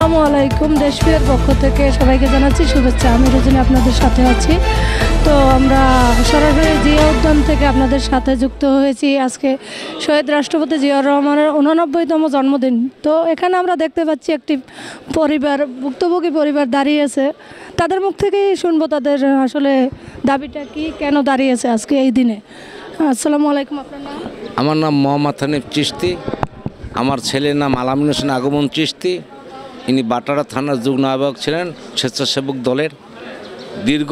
আসসালামু আলাইকুম। দেশপ্রিয়ের পক্ষ থেকে সবাইকে জানাচ্ছি শুভেচ্ছা। আমি রজনী আপনাদের সাথে আছি। তো আমরা সরাসরি জিয়া উদ্যান থেকে আপনাদের সাথে যুক্ত হয়েছি। আজকে শহীদ রাষ্ট্রপতি জিয়াউর রহমানের 89তম জন্মদিন। তো এখানে আমরা দেখতে পাচ্ছি একটি পরিবার, ভুক্তভোগী পরিবার দাঁড়িয়েছে। তাদের মুখ থেকেই শুনবো তাদের আসলে দাবিটা কি, কেন দাঁড়িয়েছে আজকে এই দিনে। আসসালামু আলাইকুম, আপনার নাম? আমার নাম মোহাম্মদ হানিফ চিশতি। আমার ছেলের নাম আলামিন হোসেন আগমন চিশতি। ইনি বাটারা থানার যুগ্ম আহ্বায়ক ছিলেন স্বেচ্ছাসেবক দলের। দীর্ঘ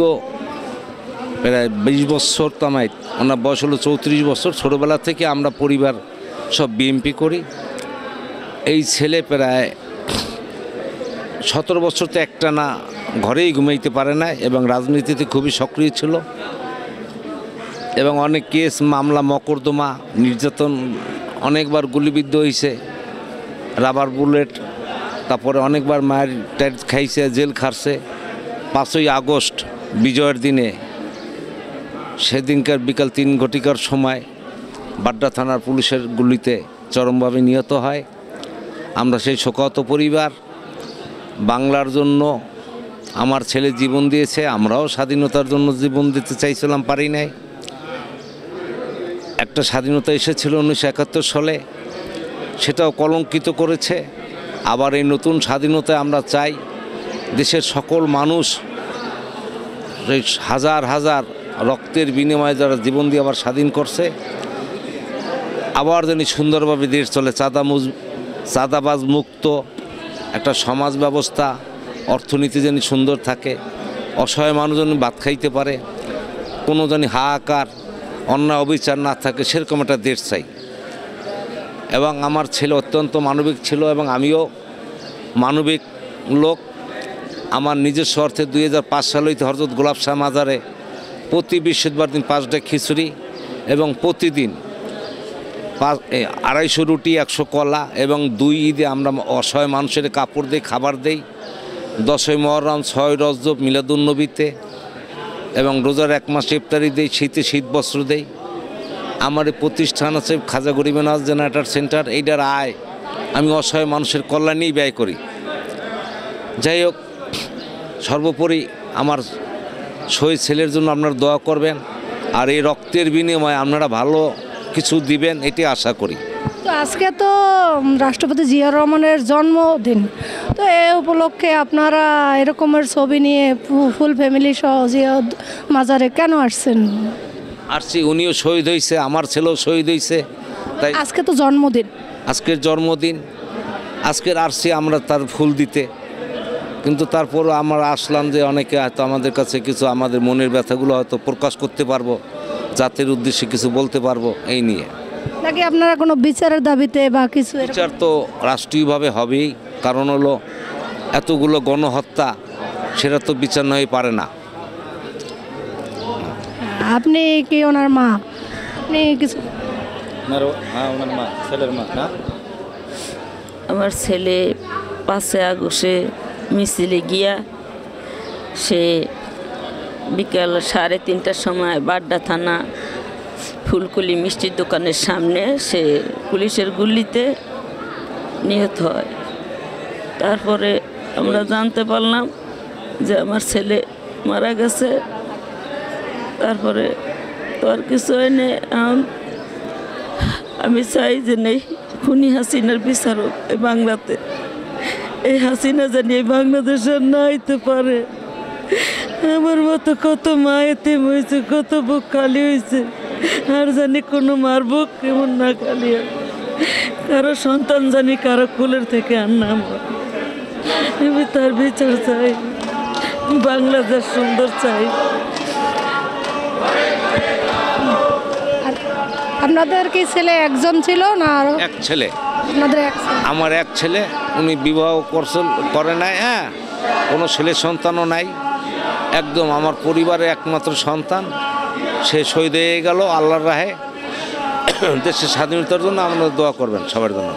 প্রায় 20 বছর তামাই, ওনার বয়স হলো 34 বছর। ছোটোবেলা থেকে আমরা পরিবার সব বিএমপি করি। এই ছেলে প্রায় 17 বছর তো একটানা ঘরেই ঘুমাইতে পারে না এবং রাজনীতিতে খুবই সক্রিয় ছিল এবং অনেক কেস মামলা মকদ্দমা নির্যাতন, অনেকবার গুলিবিদ্ধ হয়েছে, রাবার বুলেট, তারপরে অনেকবার মায়ের টাইট খাইছে, জেল খাটছে। 5ই আগস্ট বিজয়ের দিনে সেদিনকার বিকাল 3 ঘটিকার সময় বাড্ডা থানার পুলিশের গুলিতে চরমভাবে নিহত হয়। আমরা সেই শোকাহত পরিবার। বাংলার জন্য আমার ছেলে জীবন দিয়েছে, আমরাও স্বাধীনতার জন্য জীবন দিতে চাইছিলাম, পারি নাই। একটা স্বাধীনতা এসেছিল 1971 সালে, সেটাও কলঙ্কিত করেছে। আবার এই নতুন স্বাধীনতায় আমরা চাই দেশের সকল মানুষ, হাজার হাজার রক্তের বিনিময়ে যারা জীবন দিয়ে আবার স্বাধীন করছে, আবার যেন সুন্দরভাবে দেশ চলে, চাঁদাবাজ মুক্ত একটা সমাজ ব্যবস্থা, অর্থনীতি যেন সুন্দর থাকে, অসহায় মানুষ যেন ভাত খাইতে পারে, কোনো যেন হাহাকার অন্যায় অবিচার না থাকে, সেরকম একটা দেশ চাই। এবং আমার ছেলে অত্যন্ত মানবিক ছিল এবং আমিও মানবিক লোক। আমার নিজস্ব অর্থে 2005 সালে হযরত গোলাপ শাহ মাজারে প্রতি বৃহস্পতিবার দিন 5টা খিচুড়ি এবং প্রতিদিন 250 রুটি, 100 কলা এবং 2 ঈদে আমরা অসহায় মানুষের কাপড় দেই, খাবার দেই। 10ই মুহররম, 6ই রজব, মিলাদুন্নবীতে এবং রোজার 1 মাস ইফতারি দেই, শীতে শীত বস্ত্র দেই। আমার এই প্রতিষ্ঠান আছে খাজা গরিব নওয়াজ জেনারেটর সেন্টার। এইটার আয় আমি অসহায় মানুষের কল্যাণেই ব্যয় করি। যাই হোক, সর্বোপরি আমার শহীদ ছেলের জন্য আপনারা দোয়া করবেন, আর এই রক্তের বিনিময়ে আপনারা ভালো কিছু দিবেন, এটি আশা করি। তো আজকে তো রাষ্ট্রপতি জিয়াউর রহমানের জন্মদিন, তো এই উপলক্ষে আপনারা এরকমের ছবি নিয়ে ফুল ফ্যামিলি সহ জিয়া মাজারে কেন আসছেন? আসছি, উনিও শহীদ হয়েছে, আমার ছেলেও শহীদ হয়েছে, তাই আজকে তো জন্মদিন, আজকের জন্মদিন, আজকের আসছি আমরা তার ফুল দিতে। কিন্তু তারপরও আমরা আসলাম যে অনেকে হয়তো আমাদের কাছে কিছু আমাদের মনের ব্যথাগুলো হয়তো প্রকাশ করতে পারবো, জাতির উদ্দেশ্যে কিছু বলতে পারবো, এই নিয়ে। নাকি আপনারা কোনো বিচারের দাবিতে বা কিছু? বিচার তো রাষ্ট্রীয়ভাবে হবেই, কারণ হলো এতগুলো গণহত্যা, সেটা তো বিচার নয় পারে না। আপনি কি ওনার মা? আপনি কিছু? ওনার মা, ছেলের মা না? আমার ছেলে 5 আগস্টে মিছিলে গিয়া সে বিকাল 3:30টার সময় বাড্ডা থানা ফুলকুলি মিষ্টির দোকানের সামনে সে পুলিশের গুলিতে নিহত হয়। তারপরে আমরা জানতে পারলাম যে আমার ছেলে মারা গেছে। তারপরে তো আর কিছু হয়নি। আমি চাই যে নেই খুনি হাসিনার বিচার হোক এই বাংলাতে। এই হাসিনা জানি এই বাংলাদেশের না হইতে পারে। আমার মতো কত মা এতিম হয়েছে, কত বুক খালি হয়েছে, আর জানি কোনো মার বুক কেমন না খালি, কারো সন্তান জানি কারো কুলের থেকে আর নাম। আমি তার বিচার চাই, বাংলাদেশ সুন্দর চাই। আপনাদের কি ছেলে একজন ছিল না আরো? এক ছেলে। আপনাদের এক ছেলে? আমার এক ছেলে, উনি বিবাহ করে নাই, হ্যাঁ, কোনো ছেলে সন্তানও নাই, একদম আমার পরিবারের একমাত্র সন্তান। সে শহীদ হয়ে গেল আল্লাহর রাহে। দেশের স্বাধীনতার জন্য আপনারা দোয়া করবেন সবার জন্য।